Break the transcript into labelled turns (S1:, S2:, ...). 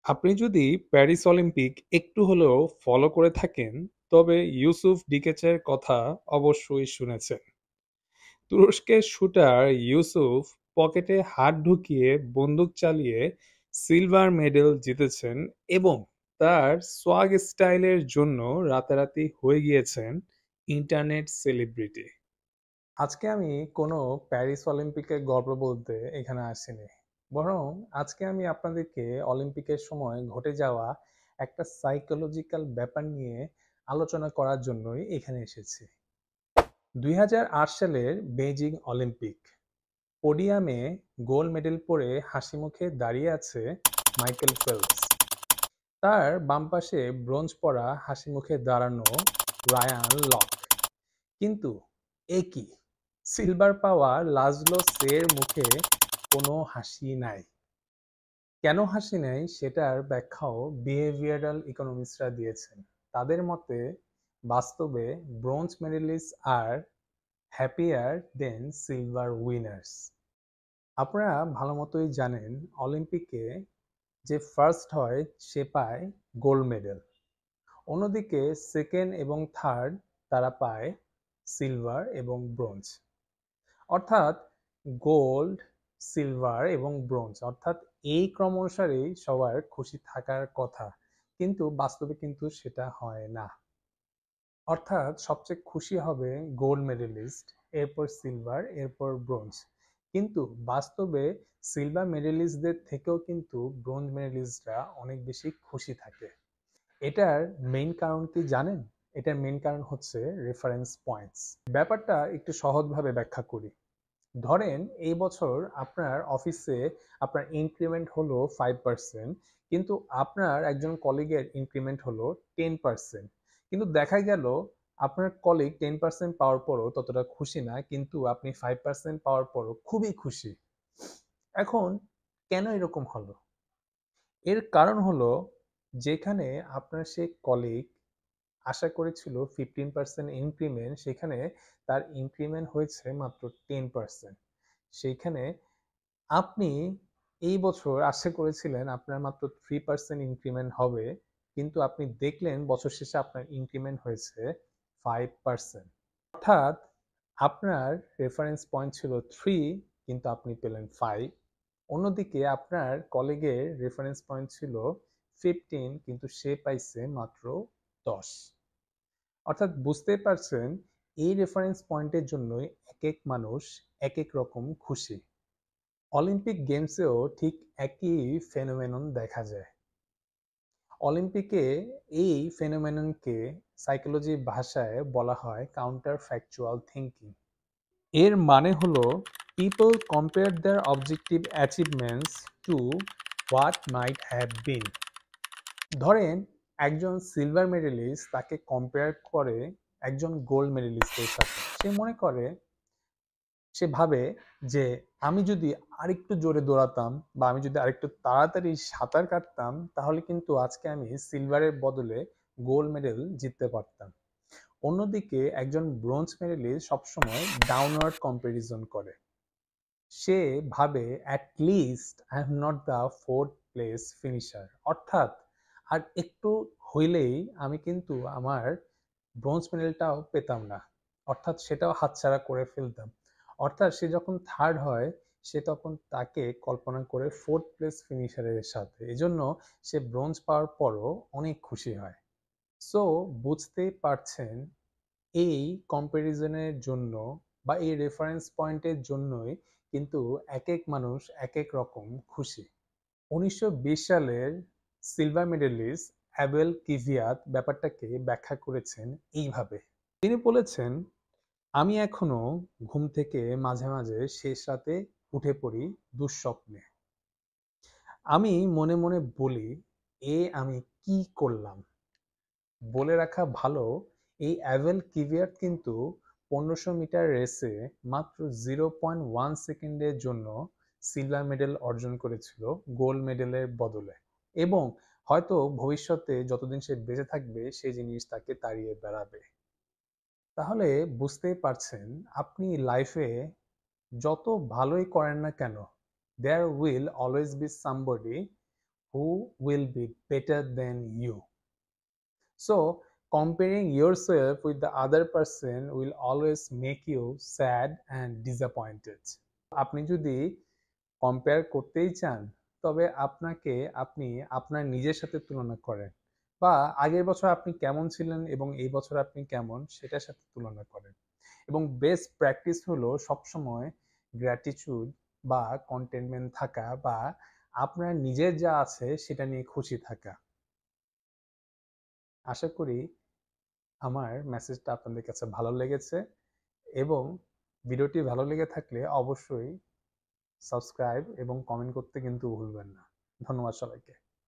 S1: আপনি যদি Paris Olympic একটু হলেও ফলো করে থাকেন, তবে ইউসুফ ডিকেচের কথা অবশ্যই শুনেছেন। তুরস্কের শুটার ইউসুফ পকেটে হাত ঢুকিয়ে বন্দুক চালিয়ে সিলভার মেডেল জিতেছেন এবং তার সোয়াগ স্টাইলের জন্য রাতারাতি হয়ে গিয়েছেন ইন্টারনেট সেলিব্রিটি। আজকে আমি কোনো প্যারিস অলিম্পিকের গল্প বলতে এখানে আসিনি, বরং আজকে আমি আপনাদেরকে অলিম্পিকের সময় ঘটে যাওয়া একটা সাইকোলজিক্যাল ব্যাপার নিয়ে আলোচনা করার জন্যই এখানে এসেছি। 2008 সালের বেইজিং অলিম্পিক, পোডিয়ামে গোল্ড মেডেল পরে হাসি মুখে দাঁড়িয়ে আছে মাইকেল ফেলপস। তার বাম পাশে ব্রোঞ্জ পরা হাসি মুখে দাঁড়ানো রায়ান লক। কিন্তু এ কি, সিলভার পাওয়া লাজলো সের মুখে কোনো হাসি নাই। কেন হাসি নাই সেটার ব্যাখ্যাও বিহেভিয়ারাল ইকোনমিস্টরা দিয়েছেন। তাদের মতে বাস্তবে ব্রোঞ্জ মেডেলিস্ট আর হ্যাপিয়ার দেন সিলভার উইনার্স। আপনারা ভালো মতোই জানেন, অলিম্পিকে যে ফার্স্ট হয় সে পায় গোল্ড মেডেল, অন্যদিকে সেকেন্ড এবং থার্ড তারা পায় সিলভার এবং ব্রোঞ্জ। অর্থাৎ গোল্ড, সিলভার এবং ব্রোঞ্জ, অর্থাৎ এই ক্রম অনুসারেই সবার খুশি থাকার কথা, কিন্তু বাস্তবে কিন্তু সেটা হয় না। অর্থাৎ সবচেয়ে খুশি হবে গোল্ড মেডেলিস্ট, এরপর সিলভার, এরপর ব্রোঞ্জ। কিন্তু বাস্তবে সিলভার মেডেলিস্টদের থেকেও কিন্তু ব্রোঞ্জ মেডেলিস্টরা অনেক বেশি খুশি থাকে। এটার মেইন কারণ কি জানেন? এটার মেইন কারণ হচ্ছে রেফারেন্স পয়েন্টস। ব্যাপারটা একটু সহজভাবে ব্যাখ্যা করি। ধরেন এই বছর আপনার অফিসে আপনার ইনক্রিমেন্ট হলো 5%, কিন্তু আপনার একজন কলিগের ইনক্রিমেন্ট হলো 10%। কিন্তু দেখা গেল আপনার কলিগ 10% পাওয়ার পরও ততটা খুশি না, কিন্তু আপনি 5% পাওয়ার পরও খুবই খুশি। এখন কেন এরকম হলো? এর কারণ হলো, যেখানে আপনার সেই কলিগ আশা করেছিল 15% ইনক্রিমেন্ট, সেখানে তার ইনক্রিমেন্ট হয়েছে মাত্র 10%। সেইখানে আপনি এই বছর আশা করেছিলেন আপনার মাত্র 3% ইনক্রিমেন্ট হবে, কিন্তু আপনি দেখলেন বছর শেষে আপনার ইনক্রিমেন্ট হয়েছে 5%। অর্থাৎ আপনার রেফারেন্স পয়েন্ট ছিল 3, কিন্তু আপনি পেলেন 5। অন্যদিকে আপনার কলিগের রেফারেন্স পয়েন্ট ছিল 15, কিন্তু সে পাইছে মাত্র 10। অর্থাৎ বুঝতেই পারছেন, এই রেফারেন্স পয়েন্টের জন্যই এক এক মানুষ এক এক রকম খুশি। অলিম্পিক গেমসেও ঠিক একই ফেনোমেনন দেখা যায়। অলিম্পিকে এই ফেনোমেননকে সাইকোলজির ভাষায় বলা হয় কাউন্টার ফ্যাকচুয়াল থিঙ্কিং। এর মানে হলো, people compare their objective achievements to what might have been. ধরেন একজন সিলভার মেডেলিস্ট তাকে কম্পেয়ার করে একজন গোল্ড মেডেলিস্টের সাথে। সে ভাবে যে আমি যদি আরেকটু জোরে দৌড়াতাম বা আমি যদি আরেকটু তাড়াতাড়ি সাঁতার কাটতাম, তাহলে কিন্তু আজকে আমি সিলভারের বদলে গোল্ড মেডেল জিততে পারতাম। অন্যদিকে একজন ব্রোঞ্জ মেডেলিস্ট সবসময় ডাউনওয়ার্ড কম্পারিজন করে। সে ভাবে at least I am not the fourth place finisher, অর্থাৎ আর একটু হইলেই আমি কিন্তু আমার ব্রোঞ্জ মেডেলটাও পেতাম না, অর্থাৎ সেটাও হাতছাড়া করে ফেলতাম। অর্থাৎ সে যখন থার্ড হয়, সে তখন তাকে কল্পনা করে ফোর্থ প্লেস ফিনিশারের সাথে, এজন্য সে ব্রোঞ্জ পাওয়ার পরও অনেক খুশি হয়। সো বুঝতেই পারছেন, এই কম্প্যারিজনের জন্য বা এই রেফারেন্স পয়েন্টের জন্যই কিন্তু এক এক মানুষ এক এক রকম খুশি। 1920 সালের সিলভার মেডেলিস্ট অ্যাবেল কিভিয়াত ব্যাপারটাকে ব্যাখ্যা করেছেন এইভাবে। তিনি বলেছেন, আমি এখনো ঘুম থেকে মাঝে মাঝে শেষ রাতে উঠে পড়ি দুঃস্বপ্নে। আমি মনে মনে বলি, আমি কি করলাম। বলে রাখা ভালো, এই অ্যাবেল কিভিয়াত কিন্তু 1500 মিটার রেসে মাত্র 0.1 সেকেন্ডের জন্য সিলভার মেডেল অর্জন করেছিল গোল্ড মেডেলের বদলে, এবং হয়তো ভবিষ্যতে যতদিন সে বেঁচে থাকবে সেই জিনিস তাকে তাড়িয়ে বেড়াবে। তাহলে বুঝতেই পারছেন, আপনি লাইফে যত ভালোই করেন না কেন, there will always be somebody who will be better than you. So comparing yourself with the other person will always make you sad and disappointed. আপনি যদি কম্পেয়ার করতেই চান, তবে আপনি আপনার নিজের সাথে তুলনা করেন, বা আগের বছর আপনি কেমন ছিলেন এবং এই বছর আপনি কেমন সেটার সাথে তুলনা করেন। এবং বেস্ট প্র্যাকটিস হলো সবসময় গ্র্যাটিটিউড বা কন্টেনমেন্ট থাকা, বা আপনার নিজের যা আছে সেটা নিয়ে খুশি থাকা। আশা করি আমার মেসেজটা আপনাদের কাছে ভালো লেগেছে, এবং ভিডিওটি ভালো লেগে থাকলে অবশ্যই সাবস্ক্রাইব এবং কমেন্ট করতে কিন্তু ভুলবেন না। ধন্যবাদ সবাইকে।